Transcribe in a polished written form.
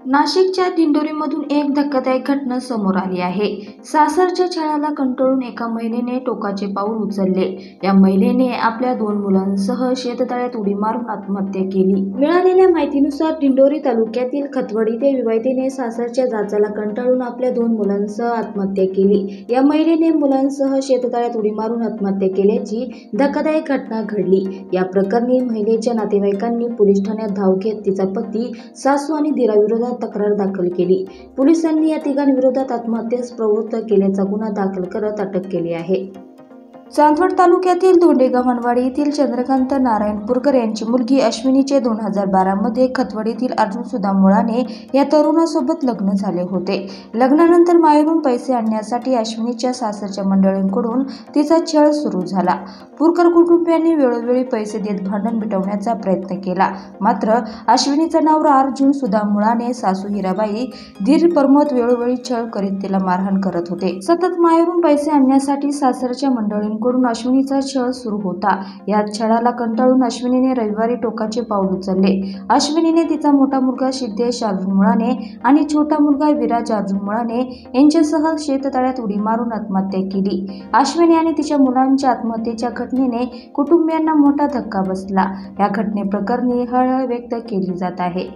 नाशिकच्या दिंडोरीमधून एक धक्कादायक घटना समोर आली आहे। सासरच्या छळाला कंटाळून एका महिलेने टोकाचे पाऊल उचलले। या महिलेने आपल्या 2 मुलांसह शेततळ्यात उडी मारून आत्महत्या केली। मिळालेल्या माहितीनुसार दिंडोरी तालुक्यातील खतवड येथे विवाहितेने सासरच्या जाचाला कंटाळून आपल्या 2 मुलांसह आत्महत्या केली। या महिलेने मुलांसह शेततळ्यात उडी मारून आत्महत्या केल्याची धक्कादायक घटना घडली। या प्रकरणी महिलेच्या नातेवाईकांनी पोलीस ठाण्यात धाव घेत तिचा पती, सासू आणि दिराविरोधात तक्रार दाखल केली। पोलिसांनी या तिघांविरोधात आत्महत्येस प्रवृत्त केल्याचा गुन्हा दाखल करत अटक केली आहे। चांदवड तालुक्यातील धोंडेगव्हाणवाडी येथील चंद्रकांत नारायण पुरकर यांची मुलगी अश्विनीचे 2012 मध्ये खतवड येथील अर्जुन सुदाम मुळाने या तरुणासोबत लग्न झाले होते। लग्नानंतर माहेरून पैसे आणण्यासाठी अश्विनीच्या सासरच्या मंडळींकडून तिचा छळ सुरू झाला। पुरकर कुटुंबियांनी वेळोवेळी पैसे देत भांडण मिटवण्याचा प्रयत्न केला, मात्र अश्विनीचा नवरा अर्जुन सुदाम मुळाने, सासू हिराबाई, दीर प्रमोद वेळोवेळी छळ करीत तिला मारहाण करत होते। सतत माहेरून पैसे आणण्यासाठी सासरच्या मंडळींकडून अश्विनीचा छळ सुरू होता। या छळाला कंटाळून अश्विनीने रविवारी टोकाचे पाऊल उचलले। अश्विनीने तिचा मोठा मुलगा सिद्धेश अर्जुन मुळाने आणि छोटा मुलगा विराज अर्जुन मुळाने यांच्यासह शेततळ्यात उडी मारून आत्महत्या केली। अश्विनी आणि तिच्या मुलांच्या आत्महत्येच्या घटनेने कुटुंबियांना मोठा धक्का बसला। या घटनेप्रकरणी हळहळ व्यक्त केली जात आहे।